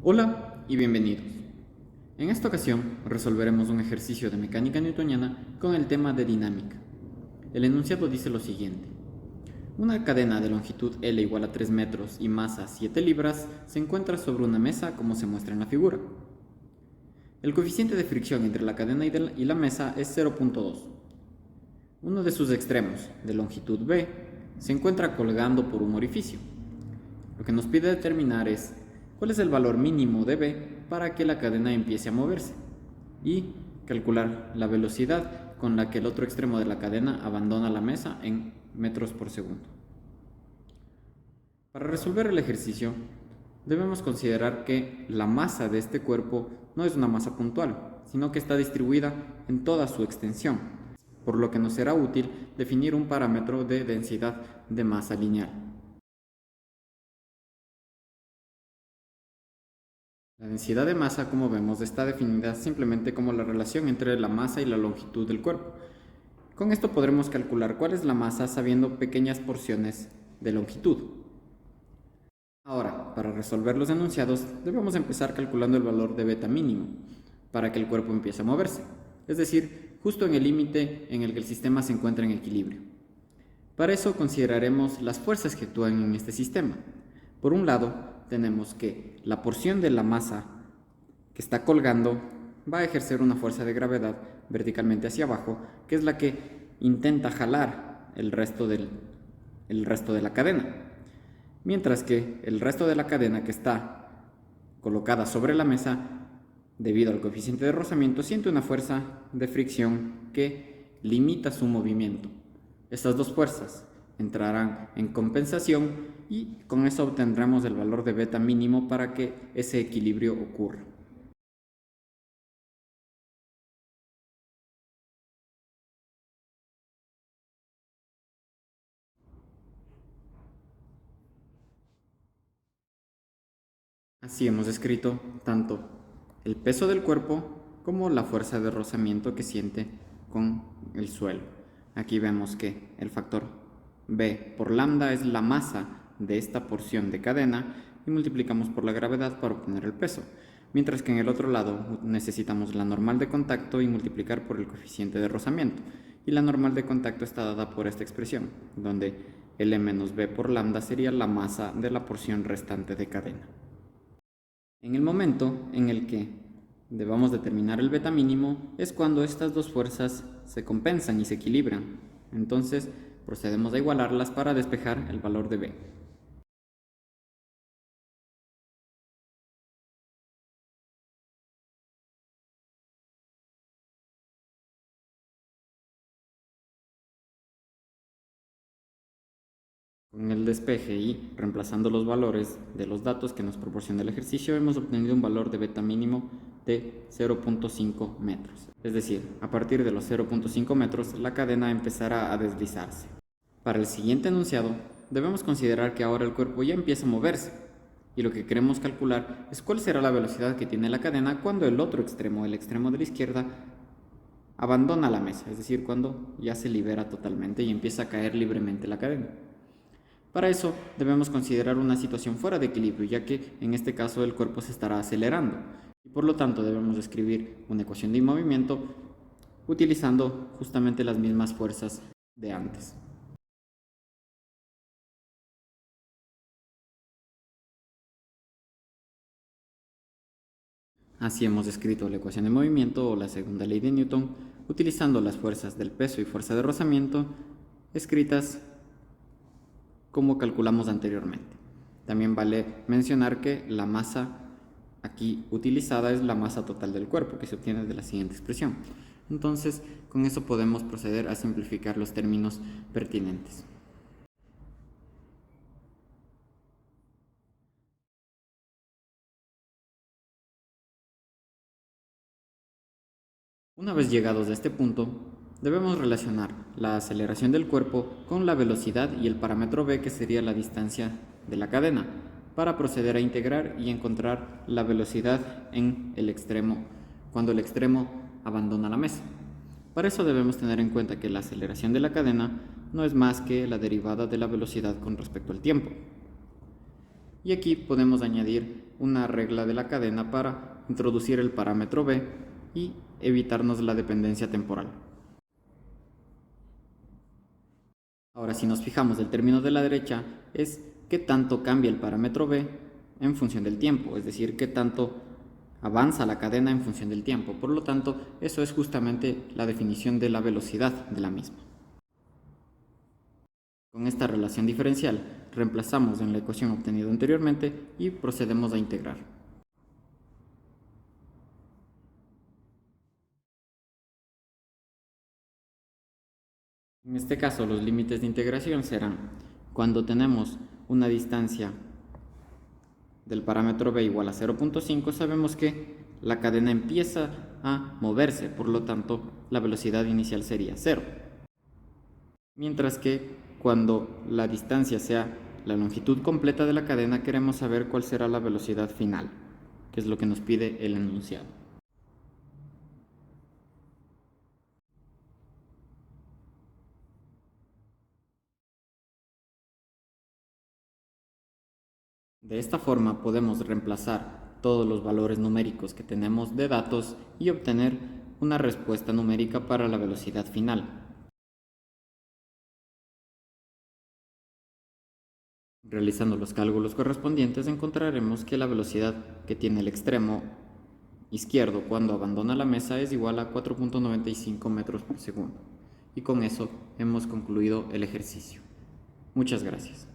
Hola y bienvenidos. En esta ocasión resolveremos un ejercicio de mecánica newtoniana con el tema de dinámica. El enunciado dice lo siguiente. Una cadena de longitud L igual a 3 metros y masa 7 libras se encuentra sobre una mesa como se muestra en la figura. El coeficiente de fricción entre la cadena y la mesa es 0.2. Uno de sus extremos, de longitud B, se encuentra colgando por un orificio. Lo que nos pide determinar es cuál es el valor mínimo de B para que la cadena empiece a moverse y calcular la velocidad con la que el otro extremo de la cadena abandona la mesa en metros por segundo. Para resolver el ejercicio, debemos considerar que la masa de este cuerpo no es una masa puntual, sino que está distribuida en toda su extensión, por lo que nos será útil definir un parámetro de densidad de masa lineal. La densidad de masa, como vemos, está definida simplemente como la relación entre la masa y la longitud del cuerpo. Con esto podremos calcular cuál es la masa sabiendo pequeñas porciones de longitud. Ahora, para resolver los enunciados, debemos empezar calculando el valor de beta mínimo para que el cuerpo empiece a moverse, es decir, justo en el límite en el que el sistema se encuentra en equilibrio. Para eso consideraremos las fuerzas que actúan en este sistema. Por un lado, tenemos que la porción de la masa que está colgando va a ejercer una fuerza de gravedad verticalmente hacia abajo, que es la que intenta jalar el resto de la cadena. Mientras que el resto de la cadena que está colocada sobre la mesa, debido al coeficiente de rozamiento, siente una fuerza de fricción que limita su movimiento. Estas dos fuerzas entrarán en compensación y con eso obtendremos el valor de beta mínimo para que ese equilibrio ocurra. Así hemos escrito tanto el peso del cuerpo como la fuerza de rozamiento que siente con el suelo. Aquí vemos que el factor B por lambda es la masa de esta porción de cadena y multiplicamos por la gravedad para obtener el peso, mientras que en el otro lado necesitamos la normal de contacto y multiplicar por el coeficiente de rozamiento, y la normal de contacto está dada por esta expresión, donde L menos B por lambda sería la masa de la porción restante de cadena. En el momento en el que debamos determinar el beta mínimo es cuando estas dos fuerzas se compensan y se equilibran. Entonces procedemos a igualarlas para despejar el valor de B. Con el despeje y reemplazando los valores de los datos que nos proporciona el ejercicio, hemos obtenido un valor de beta mínimo de 0.5 metros. Es decir, a partir de los 0.5 metros, la cadena empezará a deslizarse. Para el siguiente enunciado, debemos considerar que ahora el cuerpo ya empieza a moverse, y lo que queremos calcular es cuál será la velocidad que tiene la cadena cuando el otro extremo, el extremo de la izquierda, abandona la mesa, es decir, cuando ya se libera totalmente y empieza a caer libremente la cadena. Para eso debemos considerar una situación fuera de equilibrio, ya que en este caso el cuerpo se estará acelerando y por lo tanto debemos escribir una ecuación de movimiento utilizando justamente las mismas fuerzas de antes. Así hemos escrito la ecuación de movimiento o la segunda ley de Newton utilizando las fuerzas del peso y fuerza de rozamiento escritas como calculamos anteriormente. También vale mencionar que la masa aquí utilizada es la masa total del cuerpo, que se obtiene de la siguiente expresión. Entonces, con eso podemos proceder a simplificar los términos pertinentes. Una vez llegados a este punto, debemos relacionar la aceleración del cuerpo con la velocidad y el parámetro b, que sería la distancia de la cadena, para proceder a integrar y encontrar la velocidad en el extremo, cuando el extremo abandona la mesa. Para eso debemos tener en cuenta que la aceleración de la cadena no es más que la derivada de la velocidad con respecto al tiempo. Y aquí podemos añadir una regla de la cadena para introducir el parámetro b y evitarnos la dependencia temporal. Ahora, si nos fijamos, el término de la derecha es qué tanto cambia el parámetro b en función del tiempo, es decir, qué tanto avanza la cadena en función del tiempo. Por lo tanto, eso es justamente la definición de la velocidad de la misma. Con esta relación diferencial, reemplazamos en la ecuación obtenida anteriormente y procedemos a integrar. En este caso, los límites de integración serán cuando tenemos una distancia del parámetro b igual a 0.5, sabemos que la cadena empieza a moverse, por lo tanto, la velocidad inicial sería 0. Mientras que cuando la distancia sea la longitud completa de la cadena, queremos saber cuál será la velocidad final, que es lo que nos pide el enunciado. De esta forma podemos reemplazar todos los valores numéricos que tenemos de datos y obtener una respuesta numérica para la velocidad final. Realizando los cálculos correspondientes encontraremos que la velocidad que tiene el extremo izquierdo cuando abandona la mesa es igual a 4.95 metros por segundo. Y con eso hemos concluido el ejercicio. Muchas gracias.